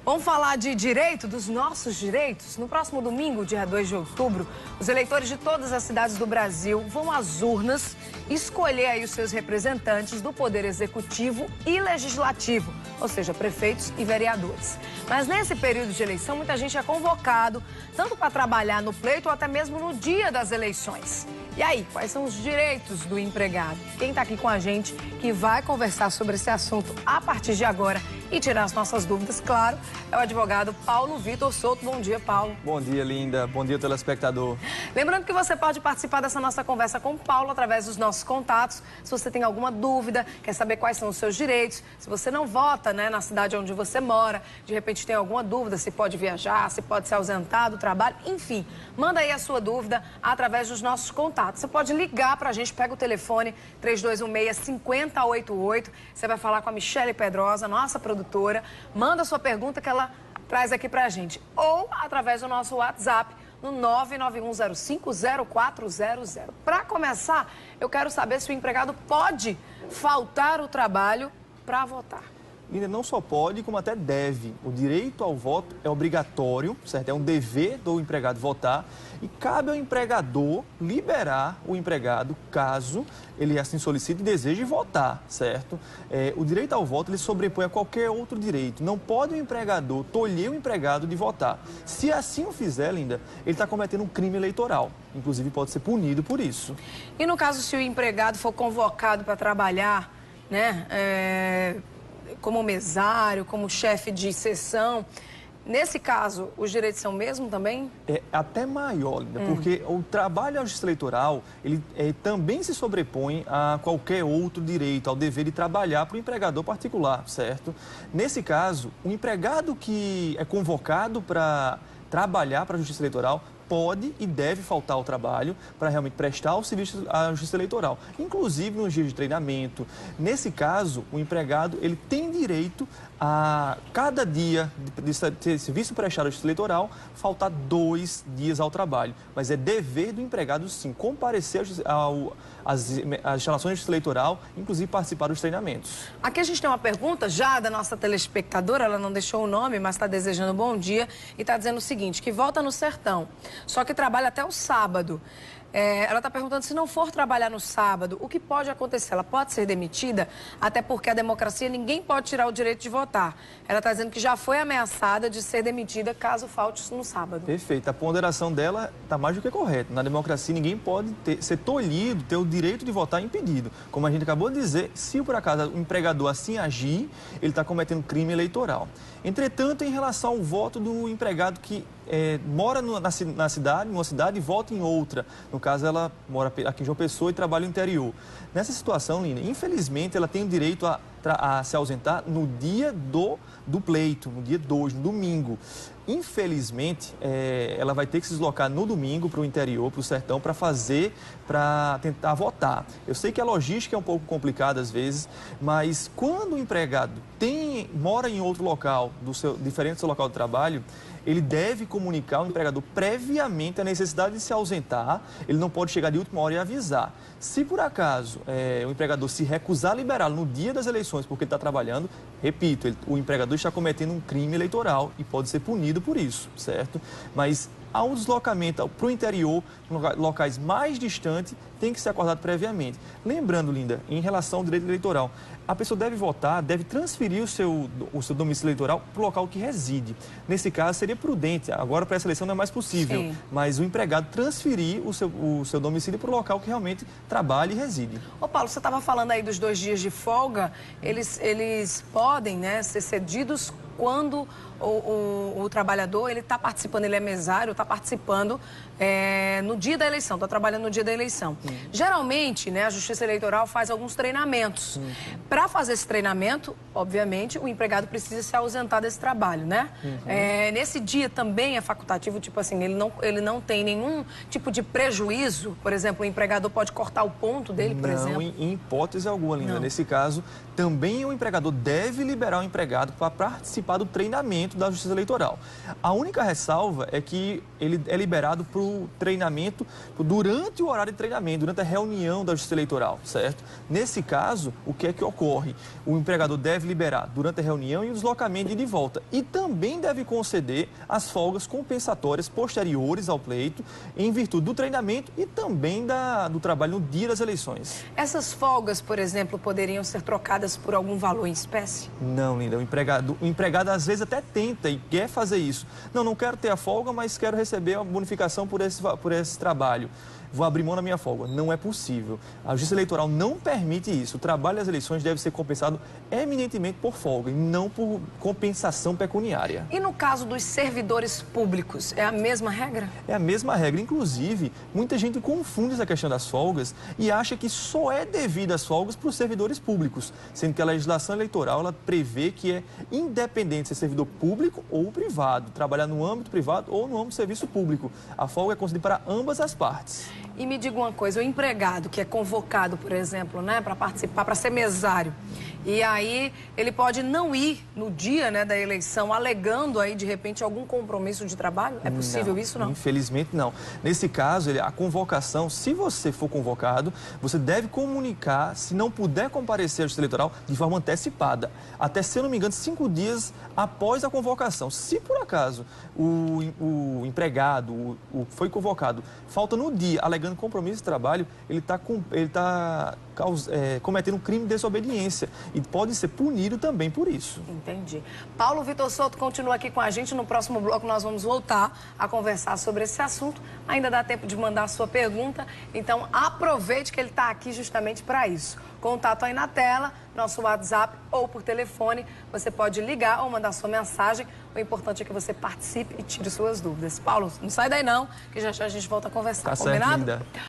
Vamos falar de direito, dos nossos direitos? No próximo domingo, dia 2 de outubro, os eleitores de todas as cidades do Brasil vão às urnas escolher aí os seus representantes do Poder Executivo e Legislativo, ou seja, prefeitos e vereadores. Mas nesse período de eleição, muita gente é convocado, tanto para trabalhar no pleito ou até mesmo no dia das eleições. E aí, quais são os direitos do empregado? Quem está aqui com a gente, que vai conversar sobre esse assunto a partir de agora e tirar as nossas dúvidas, claro, é o advogado Paulo Vitor Souto. Bom dia, Paulo. Bom dia, Linda. Bom dia, telespectador. Lembrando que você pode participar dessa nossa conversa com o Paulo através dos nossos contatos. Se você tem alguma dúvida, quer saber quais são os seus direitos, se você não vota, né, na cidade onde você mora, de repente tem alguma dúvida, se pode viajar, se pode se ausentar do trabalho, enfim, manda aí a sua dúvida através dos nossos contatos. Você pode ligar para a gente, pega o telefone 3216-5088. Você vai falar com a Michele Pedrosa, nossa produtora. Manda a sua pergunta que ela traz aqui para a gente. Ou através do nosso WhatsApp no 991050400. Para começar, eu quero saber se o empregado pode faltar o trabalho para votar. Linda, não só pode, como até deve. O direito ao voto é obrigatório, certo? É um dever do empregado votar e cabe ao empregador liberar o empregado caso ele assim solicite e deseje votar, certo? O direito ao voto ele sobrepõe a qualquer outro direito. Não pode o empregador tolher o empregado de votar. Se assim o fizer, Linda, ele está cometendo um crime eleitoral. Inclusive pode ser punido por isso. E no caso, se o empregado for convocado para trabalhar, né, como mesário, como chefe de seção, nesse caso, os direitos são o mesmo também? É até maior, Linda, porque o trabalho à justiça eleitoral, ele também se sobrepõe a qualquer outro direito, ao dever de trabalhar para o empregador particular, certo? Nesse caso, o empregado que é convocado para trabalhar para a justiça eleitoral pode e deve faltar ao trabalho para realmente prestar o serviço à justiça eleitoral, inclusive nos dias de treinamento. Nesse caso, o empregado ele tem direito a cada dia de serviço prestado à justiça eleitoral faltar 2 dias ao trabalho, mas é dever do empregado sim comparecer às instalações de justiça eleitoral, inclusive participar dos treinamentos. Aqui a gente tem uma pergunta já da nossa telespectadora, ela não deixou o nome, mas está desejando bom dia e está dizendo o seguinte, que volta no sertão, só que trabalha até o sábado. Ela está perguntando se não for trabalhar no sábado, o que pode acontecer? Ela pode ser demitida? Até porque a democracia, ninguém pode tirar o direito de votar. Ela está dizendo que já foi ameaçada de ser demitida caso falte no sábado. Perfeito. A ponderação dela está mais do que correta. Na democracia, ninguém pode ser tolhido, ter o direito de votar impedido. Como a gente acabou de dizer, se por acaso o empregador assim agir, ele está cometendo crime eleitoral. Entretanto, em relação ao voto do empregado que mora na cidade, numa cidade e vota em outra. No caso, ela mora aqui em João Pessoa e trabalha no interior. Nessa situação, Lina, infelizmente, ela tem o direito a se ausentar no dia do pleito, no dia 2, no domingo. Infelizmente, ela vai ter que se deslocar no domingo para o interior, para o sertão, para tentar votar. Eu sei que a logística é um pouco complicada às vezes, mas quando o empregado mora em outro local, diferente do seu local de trabalho, ele deve comunicar ao empregador previamente a necessidade de se ausentar, ele não pode chegar de última hora e avisar. Se por acaso o empregador se recusar a liberá-lo no dia das eleições porque ele está trabalhando, repito, o empregador está cometendo um crime eleitoral e pode ser punido por isso, certo? Mas ao deslocamento para o interior, locais mais distantes, tem que ser acordado previamente. Lembrando, Linda, em relação ao direito eleitoral, a pessoa deve votar, deve transferir o seu domicílio eleitoral para o local que reside. Nesse caso, seria prudente, agora para essa eleição não é mais possível, sim, mas o empregado transferir o seu domicílio para o local que realmente trabalha e reside. Ô Paulo, você estava falando aí dos 2 dias de folga, eles podem, né, ser cedidos quando o trabalhador ele está participando, ele é mesário, está participando no dia da eleição, está trabalhando no dia da eleição. Geralmente, né, a Justiça Eleitoral faz alguns treinamentos. Para fazer esse treinamento, obviamente, o empregado precisa se ausentar desse trabalho, né? Nesse dia também é facultativo, tipo assim, ele não tem nenhum tipo de prejuízo, por exemplo, o empregador pode cortar o ponto dele, por exemplo? Não, em hipótese alguma, Linda. Nesse caso, também o empregador deve liberar o empregado para participar do treinamento dentro da Justiça Eleitoral. A única ressalva é que ele é liberado para o treinamento durante o horário de treinamento, durante a reunião da Justiça Eleitoral, certo? Nesse caso, o que é que ocorre? O empregador deve liberar durante a reunião e o deslocamento de ida e volta. E também deve conceder as folgas compensatórias posteriores ao pleito, em virtude do treinamento e também do trabalho no dia das eleições. Essas folgas, por exemplo, poderiam ser trocadas por algum valor em espécie? Não, Linda. O empregado às vezes até tenta e quer fazer isso. Não quero ter a folga, mas quero receber a bonificação por esse trabalho. Vou abrir mão da minha folga. Não é possível. A Justiça Eleitoral não permite isso. O trabalho das eleições deve ser compensado eminentemente por folga e não por compensação pecuniária. E no caso dos servidores públicos, é a mesma regra? É a mesma regra. Inclusive, muita gente confunde essa questão das folgas e acha que só é devida as folgas para os servidores públicos, sendo que a legislação eleitoral ela prevê que é independente se é servidor público ou privado, trabalhar no âmbito privado ou no âmbito do serviço público. A folga é concedida para ambas as partes. E me diga uma coisa, o empregado que é convocado, por exemplo, né, para participar, para ser mesário, e aí ele pode não ir no dia, né, da eleição, alegando aí, de repente, algum compromisso de trabalho? É possível isso, não? Infelizmente, não. Nesse caso, a convocação, se você for convocado, você deve comunicar, se não puder comparecer à Justiça Eleitoral, de forma antecipada. Até, se eu não me engano, 5 dias após a convocação. Se, por acaso, o empregado foi convocado, falta no dia, alegando compromisso de trabalho, ele está cometendo um crime de desobediência e pode ser punido também por isso. Entendi. Paulo Vitor Souto continua aqui com a gente. No próximo bloco nós vamos voltar a conversar sobre esse assunto. Ainda dá tempo de mandar a sua pergunta, então aproveite que ele está aqui justamente para isso. Contato aí na tela, nosso WhatsApp ou por telefone. Você pode ligar ou mandar sua mensagem. O importante é que você participe e tire suas dúvidas. Paulo, não sai daí não, que já já a gente volta a conversar. Tá Combinado? certo, Linda.